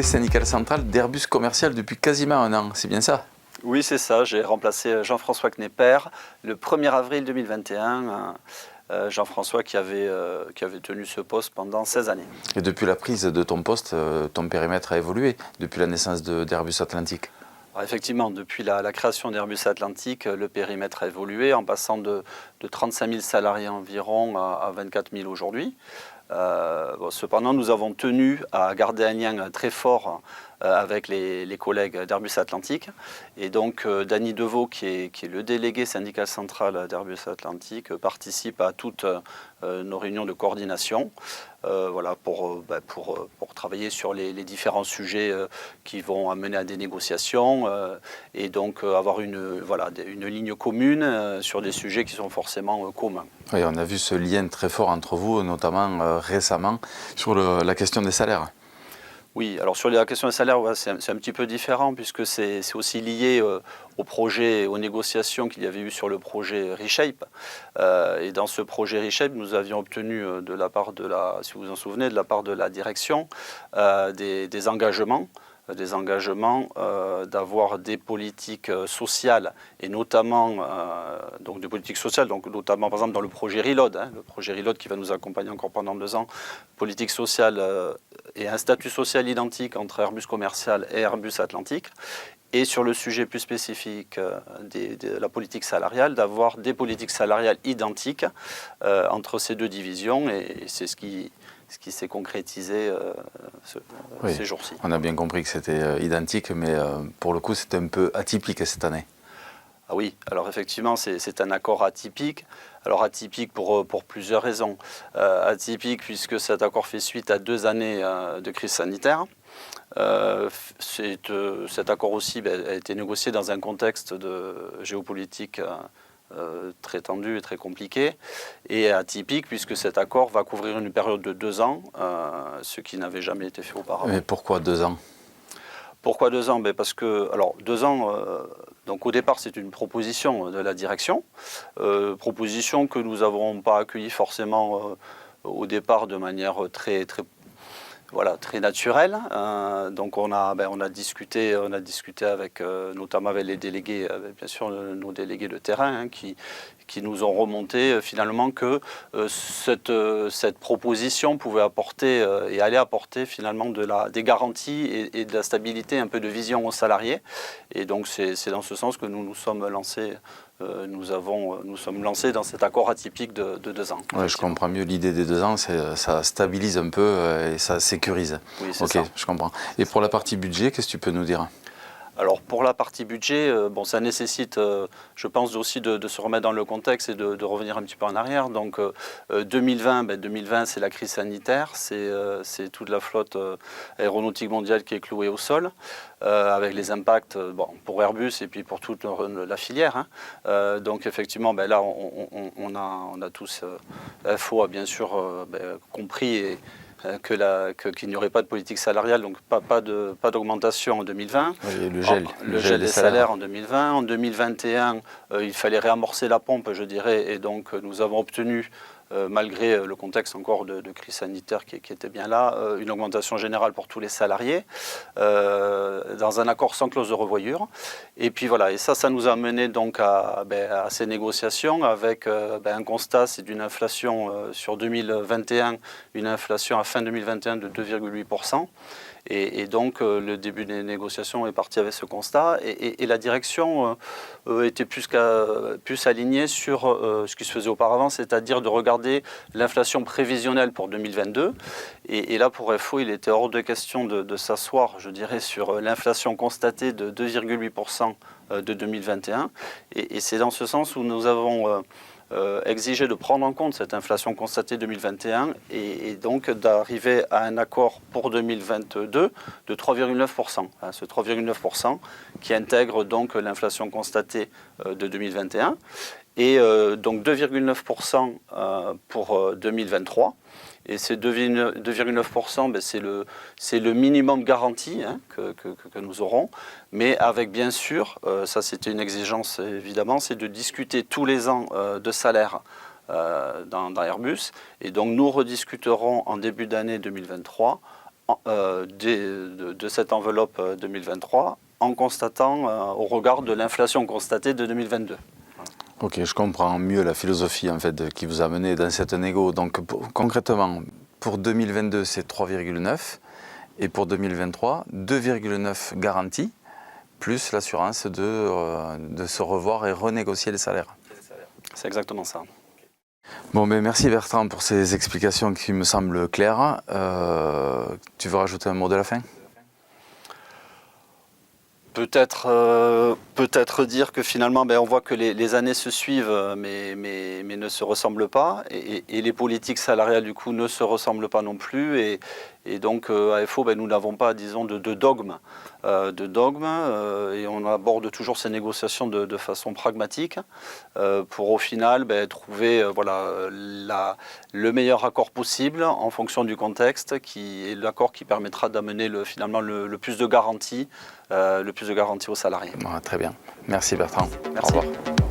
délégué syndical central d'Airbus Commercial depuis quasiment un an, c'est bien ça? Oui, c'est ça. J'ai remplacé Jean-François Knepper le 1er avril 2021. Jean-François qui avait tenu ce poste pendant 16 années. Et depuis la prise de ton poste, ton périmètre a évolué depuis la naissance d'Airbus Atlantique? Alors effectivement, depuis la création d'Airbus Atlantique, le périmètre a évolué en passant de 35 000 salariés environ à 24 000 aujourd'hui. Cependant, nous avons tenu à garder un lien très fort avec les collègues d'Airbus Atlantique. Et donc, Dany Devaux, qui est le délégué syndical central d'Airbus Atlantique, participe à toutes nos réunions de coordination pour travailler sur les différents sujets qui vont amener à des négociations et donc avoir une ligne commune sur des sujets qui sont forcément communs. Oui, on a vu ce lien très fort entre vous, notamment récemment, sur la question des salaires. Oui, alors sur la question des salaires, c'est un petit peu différent puisque c'est aussi lié au projet, aux négociations qu'il y avait eu sur le projet Reshape. Et dans ce projet Reshape, nous avions obtenu de la part si vous vous en souvenez, de la part de la direction, des engagements d'avoir des politiques sociales et notamment donc des politiques sociales, donc notamment par exemple dans le projet Reload, le projet Reload qui va nous accompagner encore pendant 2 ans, politique sociale et un statut social identique entre Airbus Commercial et Airbus Atlantique. Et sur le sujet plus spécifique de la politique salariale, d'avoir des politiques salariales identiques entre ces deux divisions, et c'est ce qui s'est concrétisé ces jours-ci. On a bien compris que c'était identique, mais pour le coup, c'est un peu atypique cette année. Ah oui, alors effectivement, c'est un accord atypique. Alors atypique pour plusieurs raisons. Atypique puisque cet accord fait suite à 2 années de crise sanitaire. Cet accord aussi a été négocié dans un contexte de géopolitique très tendu et très compliqué, et atypique puisque cet accord va couvrir une période de 2 ans, ce qui n'avait jamais été fait auparavant. Mais pourquoi 2 ans? Pourquoi 2 ans? Parce que, alors 2 ans, donc au départ c'est une proposition de la direction, proposition que nous n'avons pas accueillie forcément au départ de manière très naturelle. Donc on a discuté avec, notamment avec les délégués, bien sûr nos délégués de terrain, qui nous ont remonté finalement que cette proposition pouvait apporter et allait apporter finalement des garanties et de la stabilité, un peu de vision aux salariés. Et donc c'est dans ce sens que nous nous sommes lancés. Nous sommes lancés dans cet accord atypique de 2 ans. Ouais, je comprends mieux l'idée des 2 ans, ça stabilise un peu et ça sécurise. Oui, c'est ça. Je comprends. Et pour la partie budget, qu'est-ce que tu peux nous dire? Alors pour la partie budget, ça nécessite, je pense aussi de se remettre dans le contexte et de revenir un petit peu en arrière. Donc 2020, c'est la crise sanitaire, c'est toute la flotte aéronautique mondiale qui est clouée au sol, avec les impacts pour Airbus et puis pour toute la filière. Donc effectivement, là on a tous, FO a bien sûr compris qu'il n'y aurait pas de politique salariale, donc pas d'augmentation en 2020. Oui, le gel des salaires en 2020. En 2021, il fallait réamorcer la pompe, je dirais, et donc nous avons obtenu, malgré le contexte encore de crise sanitaire qui était bien là, une augmentation générale pour tous les salariés, dans un accord sans clause de revoyure. Et puis voilà, et ça nous a mené donc à ces négociations avec un constat, c'est d'une inflation sur 2021, une inflation à fin 2021 de 2,8%. Et donc le début des négociations est parti avec ce constat, et la direction était plus alignée sur ce qui se faisait auparavant, c'est-à-dire de regarder l'inflation prévisionnelle pour 2022. Et là, pour FO, il était hors de question de s'asseoir, je dirais, sur l'inflation constatée de 2,8% de 2021. Et c'est dans ce sens où nous avons exigé de prendre en compte cette inflation constatée 2021 et donc d'arriver à un accord pour 2022 de 3,9%. Ce 3,9% qui intègre donc l'inflation constatée de 2021 et donc 2,9% pour 2023. Et ces 2,9%, c'est le minimum garanti que nous aurons, mais avec bien sûr, ça c'était une exigence évidemment, c'est de discuter tous les ans de salaire dans Airbus. Et donc nous rediscuterons en début d'année 2023 de cette enveloppe 2023 en constatant, au regard de l'inflation constatée de 2022. Ok, je comprends mieux la philosophie en fait, qui vous a mené dans cette négo. Donc concrètement, pour 2022, c'est 3,9 et pour 2023, 2,9 garanties, plus l'assurance de se revoir et renégocier les salaires. C'est exactement ça. Bon, mais merci Bertrand pour ces explications qui me semblent claires. Tu veux rajouter un mot de la fin ? Peut-être dire que finalement, on voit que les années se suivent, mais ne se ressemblent pas, et les politiques salariales du coup ne se ressemblent pas non plus, et donc à FO, nous n'avons pas, disons, de dogme, et on aborde toujours ces négociations de façon pragmatique pour au final trouver le meilleur accord possible en fonction du contexte, qui est l'accord qui permettra d'amener finalement le plus de garanties aux salariés. Très bien. Merci Bertrand. Merci. Au revoir.